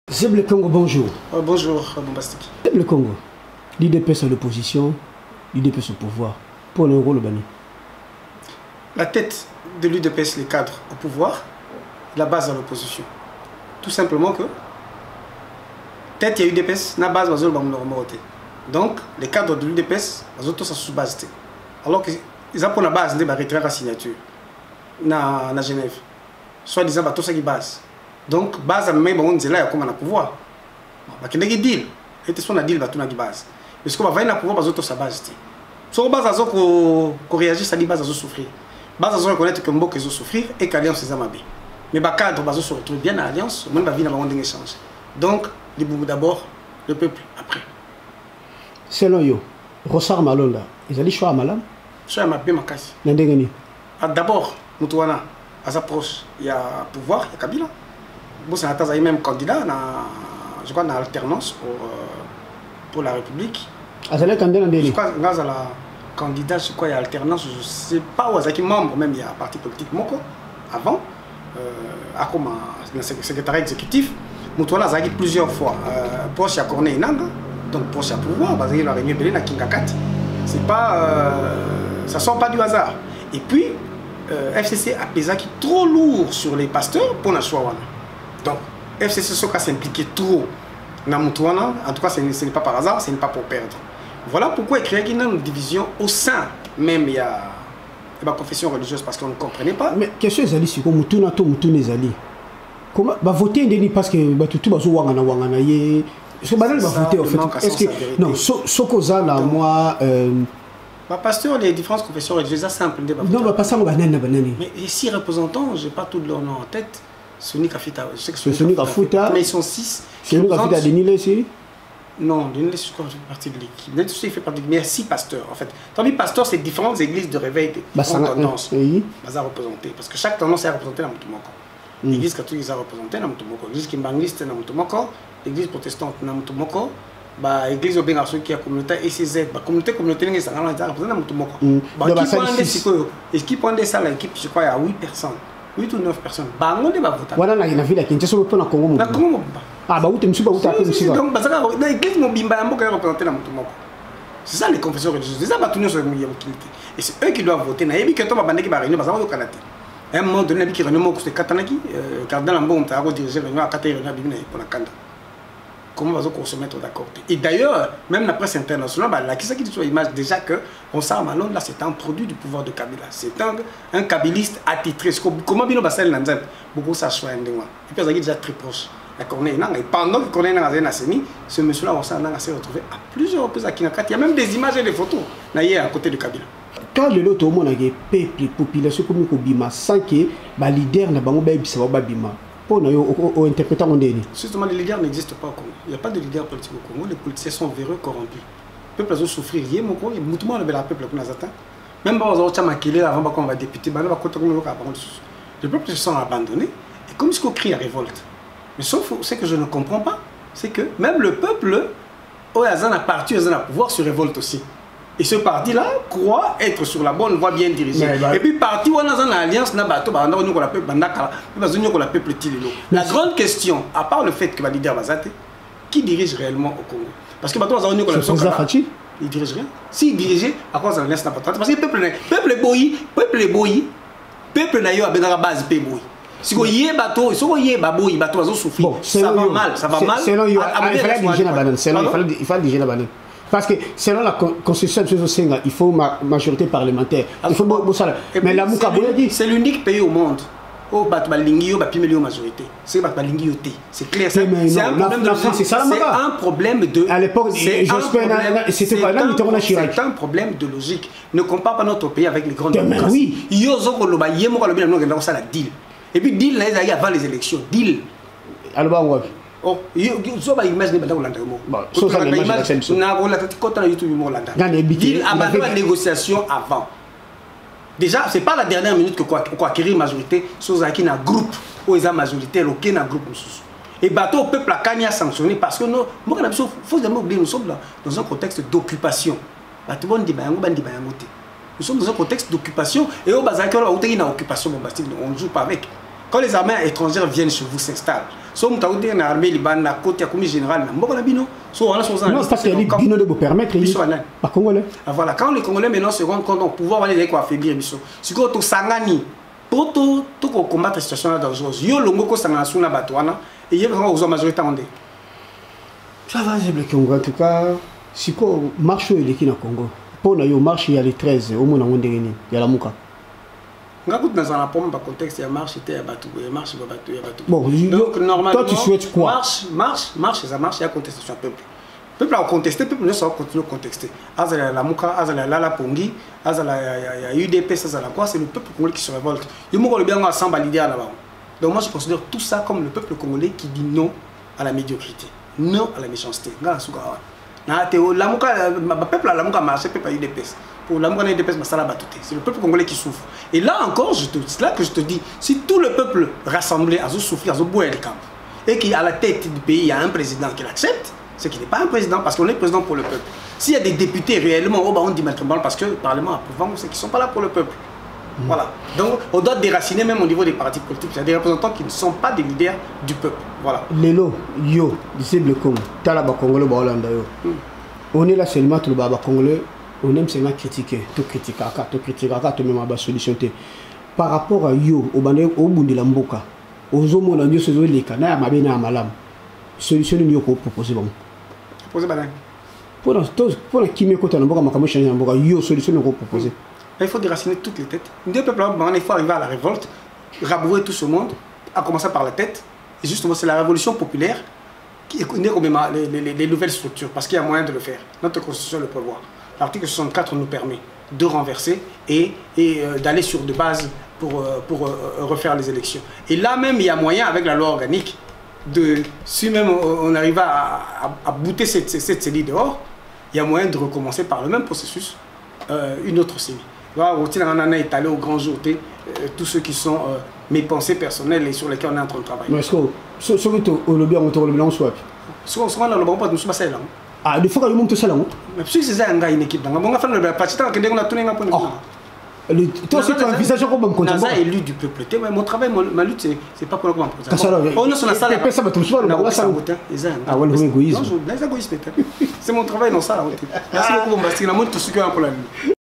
Zeb le Congo, bonjour. Bonjour, Bombastique. Zeb le Congo, l'IDPS à l'opposition, l'IDPS au pouvoir. Pour le rôle, la tête de l'UDPS, les cadres au pouvoir, la base à l'opposition. Tout simplement que tête, il y a UDPS, la base, donc les cadres de l'UDPS, ils ont tous sous base. Alors qu'ils ont pour la base, ils ont retiré la signature na Genève. Soit disant, tout ça qui base. Donc, base à même on dit là, comme on a pouvoir. Parce qu'il y a des deals. Et c'est son deal, tout na base. Parce qu'on va voir pouvoir, parce que sa base. Sur base à ce qu'on réagit, ça dit base à souffrir. Base à ce qu'on reconnaît que beaucoup ils ont souffrir et qu'alliance c'est amabé. Mais le cadre base se retrouve bien à l'alliance, on va vivre dans un échange. Donc, les boubou d'abord, le peuple après. Selon yo, Rossar Malonda, ils allaient choisir Malam. Choisir ma bien ma casse. D'abord, Moutouana, à sa proche, il y a pouvoir, il y a Kabila. Bon, c'est un même candidat, je crois, dans l'alternance pour la République. Je crois que dans la candidat, je crois, il y a alternance, je ne sais pas où il y a membre, même il y a un parti politique Moko, avant, comme secrétaire exécutif. Moutouana a eu plusieurs fois. Proche à Corneille Nanga, donc proche à pouvoir, il a réuni Belé à Kingakati. C'est pas. Ça sort pas du hasard. Et puis, FCC a pesé qui trop lourd sur les pasteurs pour la choix. Donc, FCC s'est impliqué trop dans Moutouana. En tout cas, ce n'est pas par hasard, ce n'est pas pour perdre. Voilà pourquoi il y a une division au sein même il y a la confession religieuse parce qu'on ne comprenait pas. Mais question est allée sur Moutouana to Moutouné Zali. Comment va voter parce que tout va wangana wangana ye. Est-ce que Banal va voter en fait? Est-ce que non, Sokoza là moi pasteur, les différentes confessions religieuses, c'est simple. Non, pas ça, mais ici, représentants, je n'ai pas tout leur nom en tête. Soni Kafita, je sais que Soni Kafita, mais ils sont 6. Soni Kafita Denilé ici? Non, Denilé, je crois que fait partie de l'équipe. Denilé, il fait partie de l'équipe, mais il y a 6 pasteurs en fait. Tandis que pasteur, c'est différentes églises de réveil, différentes tendances. Ils représenté. Parce que chaque tendance est représentée dans Moutoumoko. L'église catholique est représentée dans Moutoumoko. L'église kimbangliste dans Moutoumoko. L'église protestante dans Moutoumoko. L'église au Bengarso qui a communauté ECZ, la communauté n'est pas représentée dans Moutoumoko. Qui prend des salles, l'équipe, je crois, il y a 8 personnes. 8 ou 9 personnes. On est voté. Voilà, la ville qui est sur le Congo. Ah, bah, vous êtes donc, l'église Mobimba est représentée dans Moutoumoko. C'est ça les confessions religieuses. C'est ça et c'est eux qui doivent voter. Il y a des gens qui ont réuni au Canada. À un moment donné, il y a des gens qui ont Katanaki, Cardinal Ambon a dirigé la réunion à Katay pour la Kanda. Comment on se mettre d'accord? Et d'ailleurs, même la presse internationale, qui dit sur l'image déjà que Rossar Malonda, là, c'est un produit du pouvoir de Kabila. C'est un kabiliste attitré. Comment bien on va s'en dire? Beaucoup ça choix et puis on est déjà très proche. Et pendant que Corneille Nanga a assaini, ce monsieur-là, Rossar Nanga s'est retrouvé à plusieurs reprises à Kinakati. Il y a même des images et des photos à côté de Kabila. Quand le lot au monde a des peuples, population comme Bima, sans que les leaders ne soient pas Bima. Pour nous interpréter mon déni. Justement, les leaders n'existent pas au Congo. Il n'y a pas de leaders politiques au Congo. Les politiciens sont véreux, corrompus. Le peuple a souffert. Il y a mon Congo, il y a le peuple qui nous attend. Même si on a maquillé avant qu'on va député, le peuple se sent abandonné. Et comme ce qu'on crie à révolte. Mais sauf ce que je ne comprends pas, c'est que même le peuple, au hasard, a parti, au hasard, pouvoir se révolte aussi. Et ce parti-là croit être sur la bonne voie bien dirigée. Et puis, parti où on a une alliance, la grande question, à part le fait que le leader Bazate, qui dirige réellement au Congo? Parce que maintenant, il dirige rien. S'il dirigeait, à cause de l'alliance n'a pas. Parce que le peuple est boyi, peuple n'a pas de base pays boyi. Si vous y êtes bateau, si vous y êtes bateau, il va souffrir. Ça va mal, ça va mal. Il fallait diriger la banane. Parce que selon la constitution de ce il faut majorité parlementaire. Il faut mais la c'est l'unique pays au monde où Batbalingi ou Bapimeli majorité. C'est Batbalingi OT. C'est clair. C'est un problème de. À l'époque, c'était pas là, mais c'est un problème de logique. Ne compare pas notre pays avec les grandes démocraties. Oui. Et puis deal là, il y a avant les élections. Deal. Alors oh, so ba image ne banda Hollande mo. So ça image na Hollande côté na YouTube mo Hollande. Deal abandonne la négociation avant. Déjà, c'est pas la dernière minute que quoi acquérir majorité sur qui na groupe ou ils ont majorité aucun na groupe sous. Et bateau peuple a Kanya sanctionné parce que nous faut jamais oublier nous sommes là dans un contexte d'occupation. Bateau bon Nous sommes dans un contexte d'occupation et au bazar que là où tu es en occupation bombastique, on ne joue pas avec. quand les armées étrangères viennent chez vous, s'installent, so vous avez une armée libanais, côté à commis général, non, parce que les bino de vous permettre, pas congolais. Voilà, quand les Congolais maintenant se rendent compte, on pouvoir aller affaiblir, si vous avez Sangani, pour tout combattre la situation dangereuse, il y a le mot Sangana sous la batouana, et il y a une majorité en dé. Ça va, c'est le Congo. En tout cas, si vous marchez au Congo, pour nous marcher, il y a les 13, au moins, il y a la Mouka. Dans un contexte, il y a marche, il y a bateau, il y a marche, il y a bateau, il y a bateau. Bon, donc, normalement, toi, tu souhaites quoi? Marche, ça marche, il y a contestation peuple. Le peuple a contesté, le peuple ne va continuer à contester. Azala la Mouka, Azala la Pongi, Azala UDP, Azala quoi, c'est le peuple congolais qui se révolte. Il y a bien à 100 valider là-bas. Donc moi, je considère tout ça comme le peuple congolais qui dit non à la médiocrité, non à la méchanceté. Le peuple a la Mouka marché, le peuple a UDP. Pour la Mouka UDP, c'est le peuple congolais qui souffre. Et là encore, c'est là que je te dis, si tout le peuple rassemblé a souffert, a boire les camps, et qu'à la tête du pays, il y a un président qui l'accepte, c'est qu'il n'est pas un président parce qu'on est président pour le peuple. S'il y a des députés réellement, on dit maintenant parce que le Parlement approuvant, c'est qu'ils ne sont pas là pour le peuple. Voilà. Donc on doit déraciner même au niveau des partis politiques. Il y a des représentants qui ne sont pas des leaders du peuple. Voilà. Lelo, yo, d'ici le Congo, Talaba Congolais, on est là seulement tout le baba Congolais, on aime seulement critiquer, tout critiquer, tout même à solution. Par rapport à yo, au bout de la Mboka, aux hommes, on a dit que les canards, ma bien à malam. Solution nous proposer bon. Proposer banane. Pour la qui me côté en Mboka, ma changer en Mboka, yo solution nous proposer. Il faut déraciner toutes les têtes. Deux peuples, il faut arriver à la révolte, rabrouer tout ce monde, à commencer par la tête. Et justement, c'est la révolution populaire qui est les nouvelles structures, parce qu'il y a moyen de le faire. Notre constitution le prévoit. L'article 64 nous permet de renverser et d'aller sur des bases pour refaire les élections. Et là même, il y a moyen, avec la loi organique, si même on arrive à bouter cette cellule dehors, il y a moyen de recommencer par le même processus une autre série. On est allé au grand jour, tous ceux qui sont mes pensées personnelles et sur lesquelles on est en train de travailler. Mais est-ce que ce que le bien on le soit ce qu'on a le bon pas nous sommes là. Ah, des fois, il monte ça là. Mais si c'est un gars une équipe, donc on va faire le parti tant que on a tourné un point. Toi aussi, tu as un visage comme un content. On a élu du peuple. Mon travail, ma lutte, c'est pas pour le comment. On est sur la salle. Ça va tout seul. On va ça. Ah ouais, l'égoïsme. C'est mon travail dans ça. Merci beaucoup, Bastien. La montre tout ce qu'il y a pour la lutte.